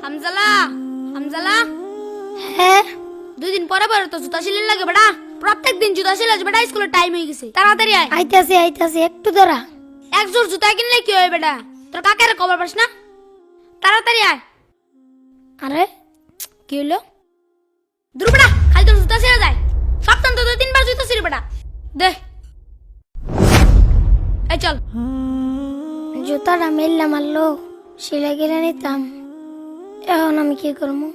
হামজালা, হামজালা, হ্যাঁ 2 দিন পরে পরে তো জুতা সিলাই লাগে বেটা। প্রত্যেক দিন জুতা সিলাই বেটা, স্কুলের টাইম হয়ে গেছে, তাড়াতাড়ি আয়। আইতাছি একটু দাঁড়া। এক জোড় জুতা কিনলে কি হয় বেটা? তোর কাকের খবর পাস না? তাড়াতাড়ি আয়। আরে কি হলো? দূর বেটা, খালি তোর জুতা ছিঁড়ে যায়। সপ্তাহ তো 2-3 বার জুতা ছিঁড়ে বেটা। দে, এই চল। জুতাটা মেললাম মারলো, সেলাই কিনে নিতাম। এখন আমি কি করবো?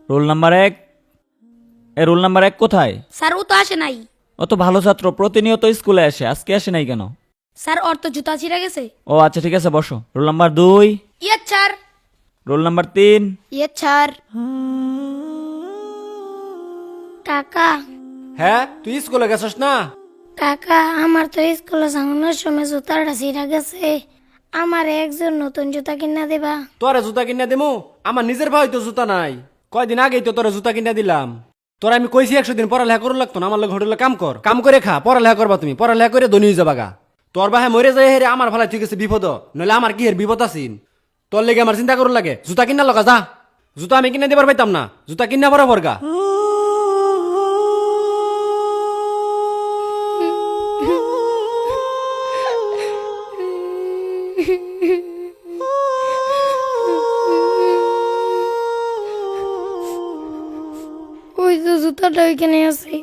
Roll number 1। এই রোল নাম্বার 1 কোথায়? স্যার ও তো আসে নাই। ও তো ভালো ছাত্র, প্রতিনিয়ত স্কুলে আসে, আজকে আসে নাই কেন? স্যার ওর তো জুতা ছিঁড়ে গেছে। ও আচ্ছা ঠিক আছে, বসো। Roll number 2। ইয়ে স্যার। Roll number 3। ইয়ে স্যার। কাকা হ্যাঁ, তুই স্কুলে গেছস না? কাকা আমার তো স্কুলে যাওয়ানোর সময় জুতাটা ছিঁড়া গেছে। আমার একজন নতুন জুতা কিনা দেবা? তোরে জুতা কিনা দিমু? আমার নিজের ভাই তো জুতা নাই। কয়দিন আগেই তো তোরে জুতা কিনা দিলাম। তোরা আমি কইছি 100 দিন পড়ালেখা করু লাগতো না, আমার লোক হোটেলে কাম করে খা, পড়ালেখা করবা তুমি, পড়ালেখা করে ধনী হয়ে যাবা গা। তোর বাহে মরে যায় হেরে আমার ভালাই ঠিক আছে বিপদ, নইলে আমার কি হের বিপদ আছিন? তোর লেগে আমার চিন্তা করুন লাগে। জুতা কিনা লগা যা, জুতা আমি কিনা দিবার পাইতাম না, জুতা কিনা বরাবর গা। ওই তো জুতাটা ওইখানে আছে,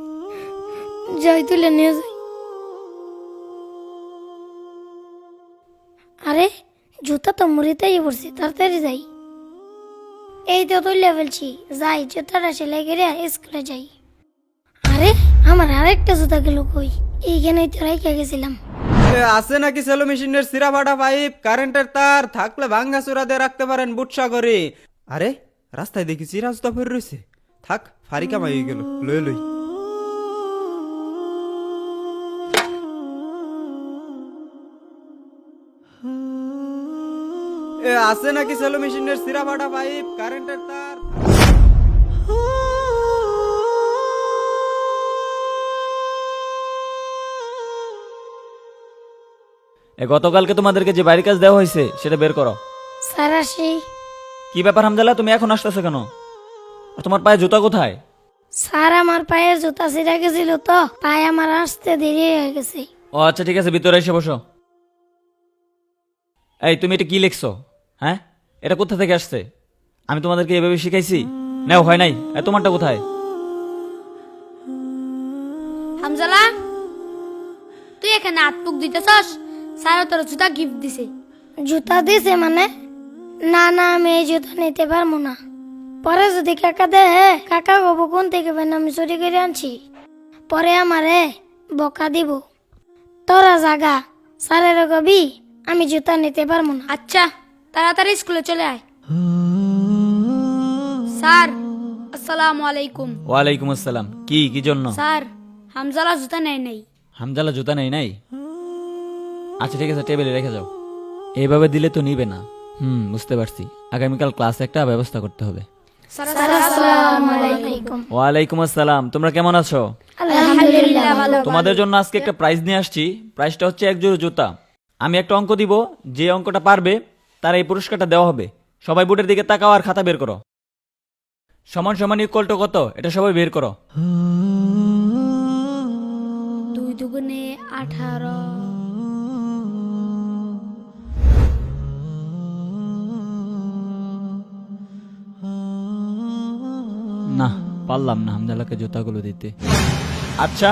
যাই তুলে নিয়ে যাই। আরে জুতা তো মুড়িতেই পড়ছে, তাড়াতাড়ি যাই। এই তো তুলে ফেলছি, যাই জুতাটা সেলাই করে স্কুলে যাই। আরে আমার আরেকটা জুতা গেল কই? এইখানেই তো রেখে গেছিলাম। আছে নাকি সেলো মেশিনের সিরা ফাটা পাইপ, কারেন্টের তার থাকলে ভাঙ্গা চূড়া দিয়ে রাখতে পারেন বুটসা করে। আরে রাস্তায় দেখি চিরা জুতা পরে রয়েছে, থাক ফারিকা মাই গেল, লই লই। আছে নাকি সেলো মেশিনের সিরা ফাটা পাইপ, কারেন্টের তার। গতকালকে তোমাদেরকে যে বাড়ির কাজ দেওয়া হয়েছে সেটা বের করো। স্যার আসি। কি ব্যাপার হামজালা, তুমি এখন আসতেছো কেন? আর তোমার পায়ে জুতা কোথায়? স্যার আমার পায়ের জুতা ছিঁড়া গেছিল তো, পায়ে আমার আসতে দেরি হয়ে গেছে। ও আচ্ছা ঠিক আছে, ভিতরে এসে বসো। এই তুমি এটা কি লিখছো? হ্যাঁ, এটা কোথা থেকে আসছে? আমি তোমাদেরকে এভাবে শিখাইছি? নাও হয় নাই। তোমারটা কোথায়? হামজালা, তুই এখানে আটপুক দিতেছস? স্যার তোর জুতা গিফট দিছে। জুতা দিছে মানে? না না, আমি এই জুতা নিতে পারবো না। পরে যদি কাকা দেয়, কাকা কব কোন থেকে পেন আমি চুরি করে আনছি, পরে আমারে বকা দিব। তোরা জাগা, স্যারের কবি আমি জুতা নিতে পারবো না। আচ্ছা, তাড়াতাড়ি স্কুলে চলে আয়। স্যার আসসালামু আলাইকুম। ওয়ালাইকুম আসসালাম। কি কি জন্য? স্যার হামজালা জুতা নেয় নাই। হামজালা জুতা নেই নাই? আচ্ছা ঠিক আছে, টেবিলে রেখে যাও। এইভাবে দিলে তো নিবে না। বুঝতে পারছি। আগামীকাল ক্লাসে একটা ব্যবস্থা করতে হবে। স্যার আসসালামু আলাইকুম। ওয়ালাইকুম আসসালাম। তোমরা কেমন আছো? আলহামদুলিল্লাহ ভালো। তোমাদের জন্য আজকে একটা প্রাইজ নিয়ে আসছি। প্রাইজটা হচ্ছে 1 জোড়া জুতা। আমি একটা অঙ্ক দিব, যে অঙ্কটা পারবে তার এই পুরস্কারটা দেওয়া হবে। সবাই বোর্ডের দিকে তাকাও আর খাতা বের করো। সমান সমান ইকুয়াল টু কত, এটা সবাই বের করো। 2 দুগুণে 18। না, পারলাম না হামজালাকে জুতাগুলো দিতে। আচ্ছা,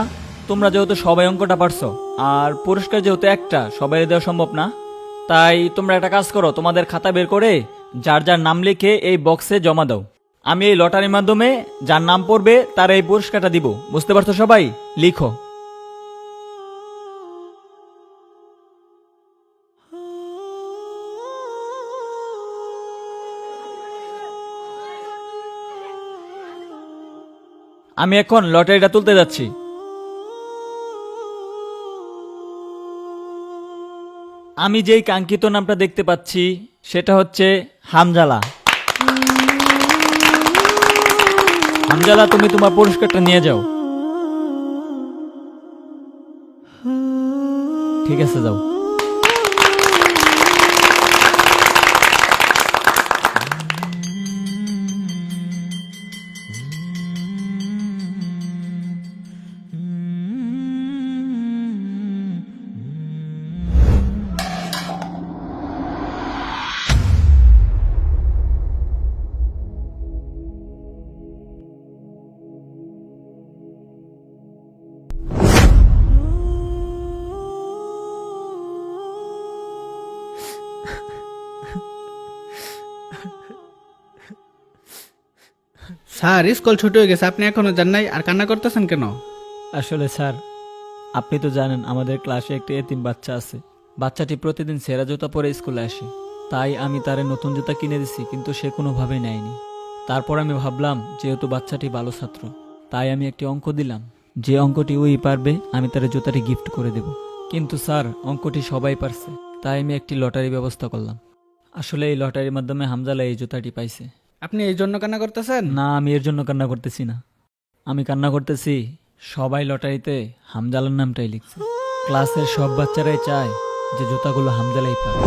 তোমরা যেহেতু সবাই অঙ্কটা পারছো আর পুরস্কার যেহেতু একটা, সবাই দেওয়া সম্ভব না, তাই তোমরা একটা কাজ করো, তোমাদের খাতা বের করে যার যার নাম লিখে এই বক্সে জমা দাও। আমি এই লটারির মাধ্যমে যার নাম পড়বে তার এই পুরস্কারটা দিব। বুঝতে পারছো সবাই? লিখো। আমি এখন লটারিটা তুলতে যাচ্ছি। আমি যেই কাঙ্ক্ষিত নামটা দেখতে পাচ্ছি সেটা হচ্ছে হামজালা। হামজালা, তুমি তোমার পুরস্কারটা নিয়ে যাও। ঠিক আছে, যাও। স্যার স্কুল ছুটি হয়ে গেছে, আপনি এখনো যান নাই আর কান্না করতেছেন কেন? আসলে স্যার, আপনি তো জানেন আমাদের ক্লাসে একটি এতিম বাচ্চা আছে। বাচ্চাটি প্রতিদিন সেরা জুতা পরে স্কুলে আসে, তাই আমি তারে নতুন জুতা কিনে দিছি, কিন্তু সে কোনোভাবেই নেয়নি। তারপর আমি ভাবলাম যেহেতু বাচ্চাটি ভালো ছাত্র, তাই আমি একটি অঙ্ক দিলাম, যে অঙ্কটি ওই পারবে আমি তার জুতাটি গিফট করে দেব। কিন্তু স্যার, অঙ্কটি সবাই পারছে, তাই আমি একটি লটারি ব্যবস্থা করলাম। আসলে এই লটারির মাধ্যমে হামজালা এই জুতাটি পাইছে। আপনি এই জন্য কান্না করতেছেন? না, আমি এর জন্য কান্না করতেছি না। আমি কান্না করতেছি সবাই লটারিতে হামজালার নামটাই লিখছে। ক্লাসের সব বাচ্চারাই চায় যে জুতাগুলো হামজালাই পায়।